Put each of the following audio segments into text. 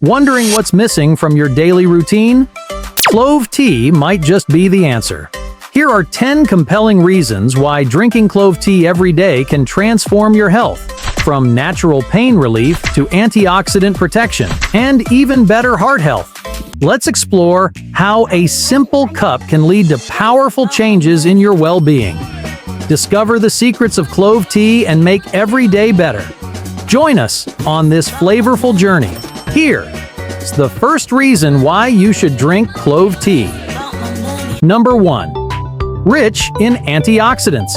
Wondering what's missing from your daily routine? Clove tea might just be the answer. Here are 10 compelling reasons why drinking clove tea every day can transform your health, from natural pain relief to antioxidant protection, and even better heart health. Let's explore how a simple cup can lead to powerful changes in your well-being. Discover the secrets of clove tea and make every day better. Join us on this flavorful journey. Here's the first reason why you should drink clove tea. Number 1. Rich in antioxidants.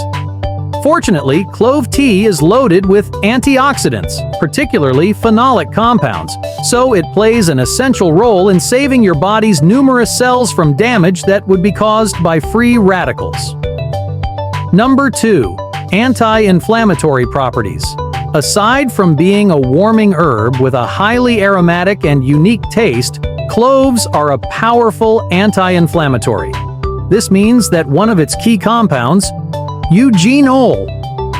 Fortunately, clove tea is loaded with antioxidants, particularly phenolic compounds, so it plays an essential role in saving your body's numerous cells from damage that would be caused by free radicals. Number 2. Anti-inflammatory properties. Aside from being a warming herb with a highly aromatic and unique taste, cloves are a powerful anti-inflammatory. This means that one of its key compounds, eugenol,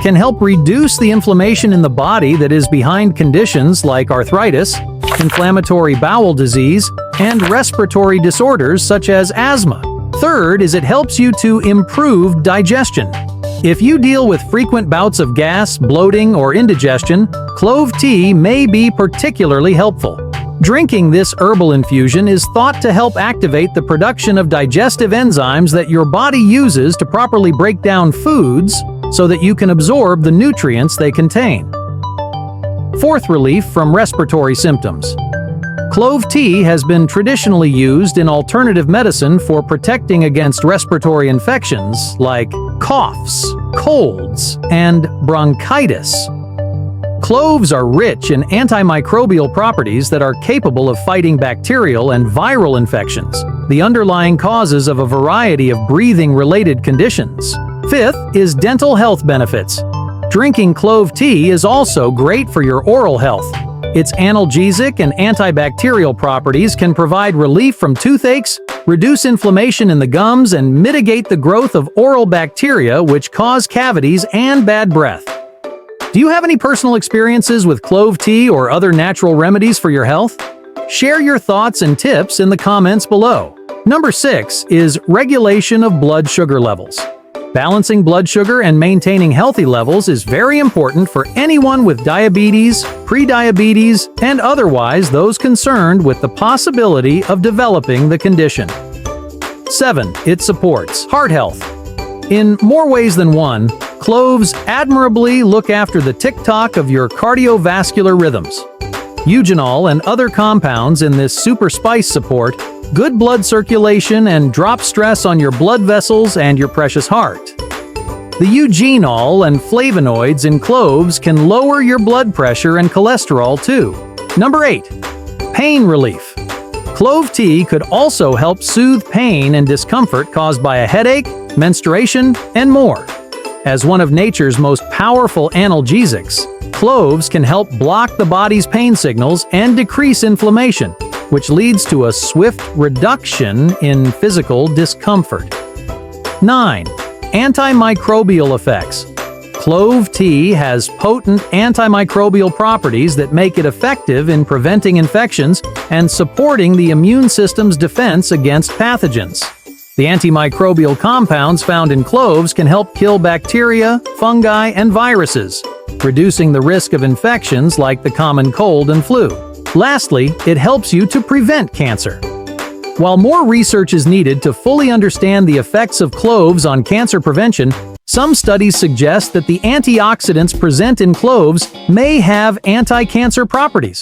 can help reduce the inflammation in the body that is behind conditions like arthritis, inflammatory bowel disease, and respiratory disorders such as asthma. Third is it helps you to improve digestion. If you deal with frequent bouts of gas, bloating, or indigestion, clove tea may be particularly helpful. Drinking this herbal infusion is thought to help activate the production of digestive enzymes that your body uses to properly break down foods so that you can absorb the nutrients they contain. Fourth, relief from respiratory symptoms. Clove tea has been traditionally used in alternative medicine for protecting against respiratory infections like coughs, colds, and bronchitis. Cloves are rich in antimicrobial properties that are capable of fighting bacterial and viral infections, the underlying causes of a variety of breathing-related conditions. Fifth is dental health benefits. Drinking clove tea is also great for your oral health. Its analgesic and antibacterial properties can provide relief from toothaches, reduce inflammation in the gums, and mitigate the growth of oral bacteria which cause cavities and bad breath. Do you have any personal experiences with clove tea or other natural remedies for your health? Share your thoughts and tips in the comments below. Number 6 is regulation of blood sugar levels. Balancing blood sugar and maintaining healthy levels is very important for anyone with diabetes, prediabetes, and otherwise those concerned with the possibility of developing the condition. 7. It supports heart health. In more ways than one, cloves admirably look after the tick-tock of your cardiovascular rhythms. Eugenol and other compounds in this super spice support good blood circulation and drop stress on your blood vessels and your precious heart. The eugenol and flavonoids in cloves can lower your blood pressure and cholesterol too. Number 8. Pain relief. Clove tea could also help soothe pain and discomfort caused by a headache, menstruation, and more. As one of nature's most powerful analgesics, cloves can help block the body's pain signals and decrease inflammation, which leads to a swift reduction in physical discomfort. 9. Antimicrobial effects. Clove tea has potent antimicrobial properties that make it effective in preventing infections and supporting the immune system's defense against pathogens. The antimicrobial compounds found in cloves can help kill bacteria, fungi, and viruses, reducing the risk of infections like the common cold and flu. Lastly, it helps you to prevent cancer. While more research is needed to fully understand the effects of cloves on cancer prevention, some studies suggest that the antioxidants present in cloves may have anti-cancer properties.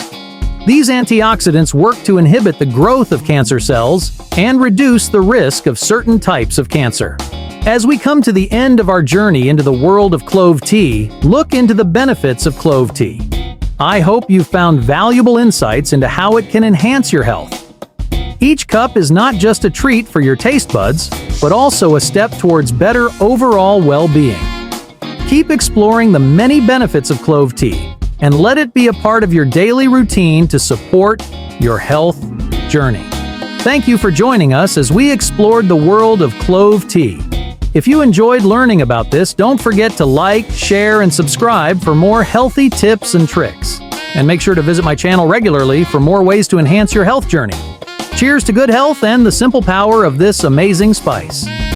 These antioxidants work to inhibit the growth of cancer cells and reduce the risk of certain types of cancer. As we come to the end of our journey into the world of clove tea, look into the benefits of clove tea. I hope you found valuable insights into how it can enhance your health. Each cup is not just a treat for your taste buds, but also a step towards better overall well-being. Keep exploring the many benefits of clove tea, and let it be a part of your daily routine to support your health journey. Thank you for joining us as we explored the world of clove tea. If you enjoyed learning about this, don't forget to like, share, and subscribe for more healthy tips and tricks. And make sure to visit my channel regularly for more ways to enhance your health journey. Cheers to good health and the simple power of this amazing spice.